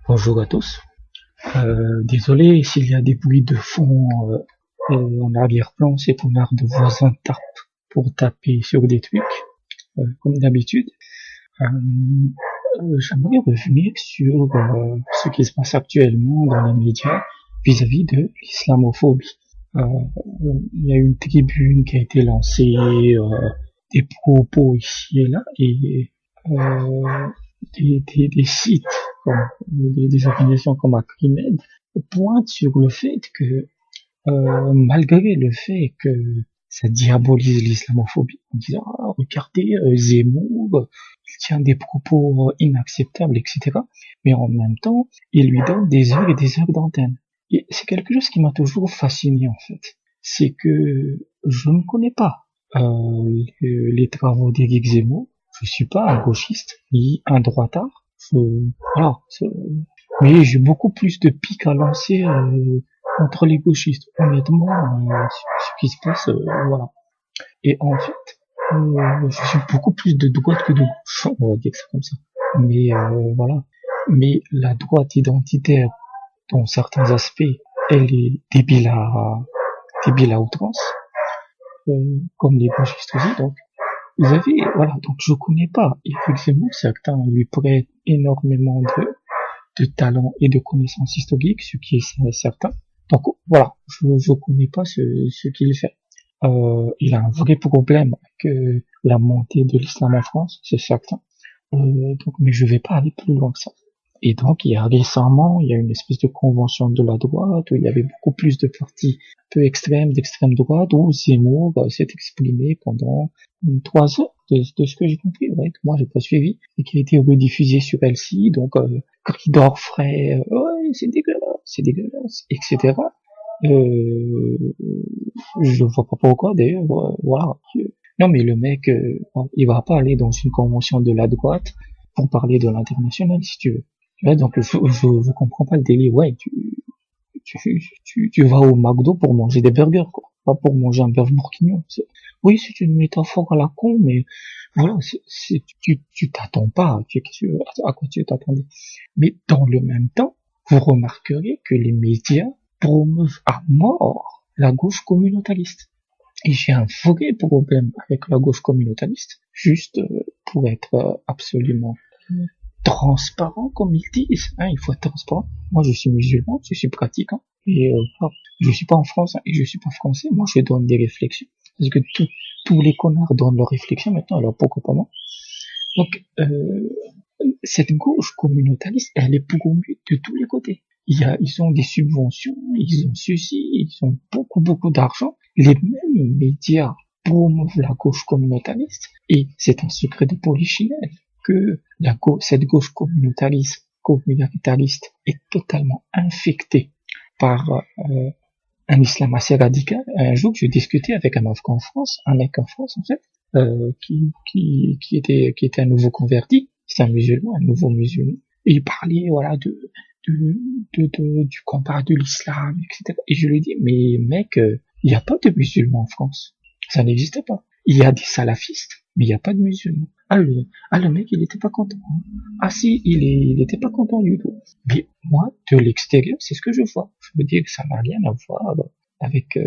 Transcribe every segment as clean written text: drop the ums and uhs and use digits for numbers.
Bonjour à tous. Désolé s'il y a des bruits de fond en arrière-plan, c'est ton art de voisin tape pour taper sur des trucs, comme d'habitude. Euh, J'aimerais revenir sur ce qui se passe actuellement dans les médias vis-à-vis de l'islamophobie. Euh, il y a une tribune qui a été lancée, des propos ici et là, et des sites comme des organisations comme Acrimed pointent sur le fait que malgré le fait que ça diabolise l'islamophobie en disant regardez Zemmour, il tient des propos inacceptables, etc. Mais en même temps, il lui donne des heures et des heures d'antenne. Et c'est quelque chose qui m'a toujours fasciné en fait. C'est que je ne connais pas les travaux d'Éric Zemmour. Je suis pas un gauchiste ni un droitard. Voilà. Mais j'ai beaucoup plus de piques à lancer contre les gauchistes. Honnêtement, ce qui se passe, voilà. Et en fait, je suis beaucoup plus de droite que de gauche, on va dire ça comme ça. Mais voilà. Mais la droite identitaire, dans certains aspects, elle est débile à outrance, comme les gauchistes aussi. Donc, vous avez, voilà. Donc, je connais pas. Effectivement, certains lui prêtent énormément de talent et de connaissances historiques, ce qui est certain. Donc voilà, je connais pas ce qu'il fait. Il a un vrai problème avec la montée de l'islam en France, c'est certain. Donc, mais je vais pas aller plus loin que ça. Et donc, récemment, il y a une espèce de convention de la droite où il y avait beaucoup plus de partis un peu extrêmes, d'extrême droite, où Zemmour s'est exprimé pendant 3 heures, de ce que j'ai compris, ouais, que moi j'ai pas suivi, et qui a été rediffusé sur LCI, donc cri d'orfraie, ouais, c'est dégueulasse, etc. Je vois pas pourquoi d'ailleurs, voilà. Non mais le mec, il va pas aller dans une convention de la droite pour parler de l'international, si tu veux. Ouais, donc je comprends pas le délire. Ouais, tu vas au McDo pour manger des burgers, quoi. Pas pour manger un bœuf bourguignon. Oui, c'est une métaphore à la con, mais voilà, tu t'attends pas. À quoi tu t'attendais? Mais dans le même temps, vous remarquerez que les médias promeuvent à mort la gauche communautariste. Et j'ai un vrai problème avec la gauche communautariste, juste pour être absolument transparent comme ils disent. Hein, il faut être transparent. Moi, je suis musulman, je suis pratiquant, et je suis pas en France hein, et je suis pas français. Moi, je donne des réflexions parce que tous les connards donnent leurs réflexions maintenant. Alors pourquoi pas moi? Donc, cette gauche communautariste, elle est promue de tous les côtés. Ils ont des subventions, ils ont ceci, ils ont beaucoup d'argent. Les mêmes médias promeuvent la gauche communautariste et c'est un secret de polichinelle que cette gauche communautariste est totalement infectée par un islam assez radical. Un jour, je discutais avec un mec en France en fait, qui était un nouveau converti, c'est un musulman, un nouveau musulman, et il parlait voilà du combat de l'islam, etc. Et je lui dis mais mec, il n'y a pas de musulmans en France, ça n'existe pas. Il y a des salafistes, mais il n'y a pas de musulmans. Le mec, il était pas content. Ah si, il était pas content du tout. Mais moi, de l'extérieur, c'est ce que je vois. Je veux dire que ça n'a rien à voir avec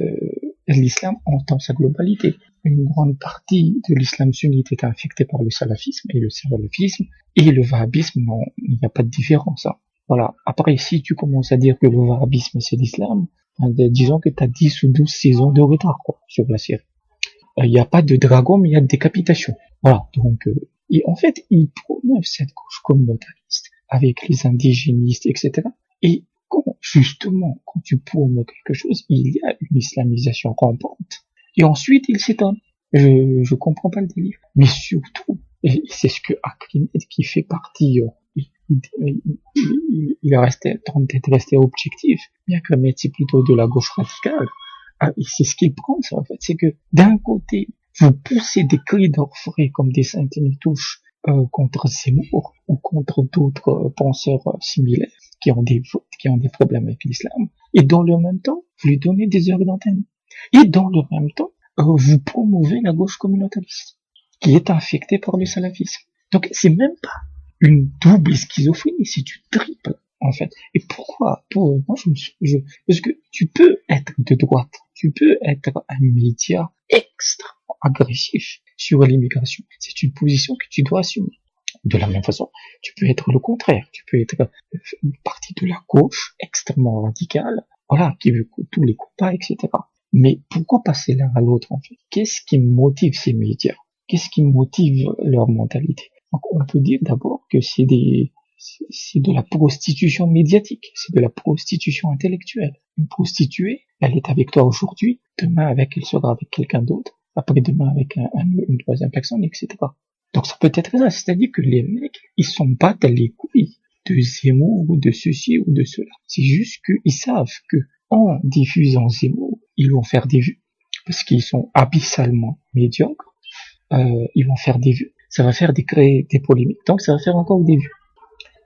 l'islam en dans sa globalité. Une grande partie de l'islam sunnite est infectée par le salafisme, et le salafisme et le wahhabisme, non, il n'y a pas de différence. Hein. Voilà. Après, si tu commences à dire que le wahhabisme c'est l'islam, disons que tu as 10 ou 12 saisons de retard, quoi, sur la série. Il n'y a pas de dragon, mais il y a de décapitation. Voilà. Donc, et en fait, ils promeuvent cette gauche communautariste avec les indigénistes, etc. Et justement, quand tu promeux quelque chose, il y a une islamisation rampante. Et ensuite, il s'étonne. Je comprends pas le délire. Mais surtout, et c'est ce que Acrimed, qui fait partie, tente d'être resté objectif, bien que c'est plutôt de la gauche radicale. Ah, et c'est ce qu'il prend, ça, en fait. C'est que, d'un côté, vous poussez des cris d'orfraie comme des Saint-Denis-Touche contre Zemmour ou contre d'autres penseurs similaires qui ont des problèmes avec l'islam. Et dans le même temps, vous lui donnez des heures d'antenne. Et dans le même temps, vous promouvez la gauche communautariste, qui est infectée par le salafisme. Donc, c'est même pas une double schizophrénie, c'est du triple, en en fait. Et pourquoi? Moi, parce que tu peux être de droite, tu peux être un média extrêmement agressif sur l'immigration. C'est une position que tu dois assumer. De la même façon, tu peux être le contraire. Tu peux être une partie de la gauche extrêmement radicale, voilà, qui veut tous les combats, etc. Mais pourquoi passer l'un à l'autre, en fait? Qu'est-ce qui motive ces médias? Qu'est-ce qui motive leur mentalité? Donc, on peut dire d'abord que c'est de la prostitution médiatique, c'est de la prostitution intellectuelle. Une prostituée, elle est avec toi aujourd'hui, demain elle sera avec quelqu'un d'autre, après demain avec une troisième personne, etc. Donc ça peut être ça, c'est-à-dire que les mecs, ils sont battent les couilles de Zemmour ou de ceci ou de cela. C'est juste qu'ils savent que en diffusant Zemmour, ils vont faire des vues, parce qu'ils sont abyssalement médiocres, ils vont faire des vues, ça va faire créer des polémiques, donc ça va faire encore des vues.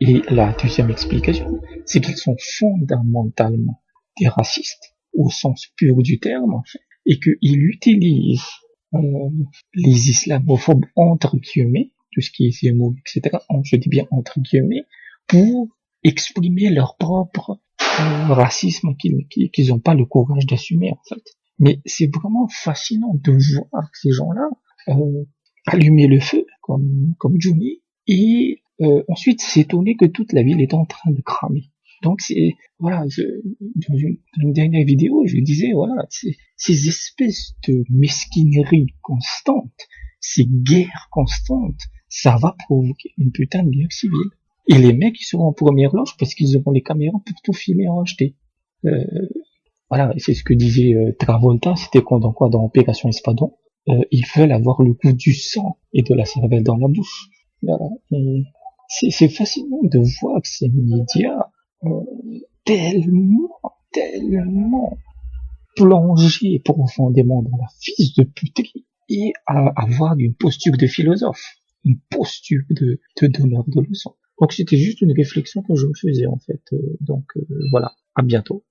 Et la deuxième explication, c'est qu'ils sont fondamentalement des racistes, au sens pur du terme, en fait, et qu'ils utilisent les islamophobes, entre guillemets, tout ce qui est Zemmour, etc., je dis bien entre guillemets, pour exprimer leur propre racisme qu'ils n'ont pas le courage d'assumer, en fait. Mais c'est vraiment fascinant de voir ces gens-là allumer le feu, comme Johnny, et ensuite s'étonner que toute la ville est en train de cramer. Donc voilà, dans une dernière vidéo, je disais, voilà, ces espèces de mesquinerie constante, ces guerres constantes, ça va provoquer une putain de guerre civile. Et les mecs, ils seront en première loge parce qu'ils auront les caméras pour tout filmer en HD. Voilà, c'est ce que disait Travolta, c'était dans Opération Espadon. Ils veulent avoir le goût du sang et de la cervelle dans la bouche. Voilà. Et c'est fascinant de voir que ces médias tellement plongés profondément dans la fisse de puterie et à avoir une posture de philosophe, une posture de donneur de leçons. Donc c'était juste une réflexion que je me faisais en fait. Donc voilà, à bientôt.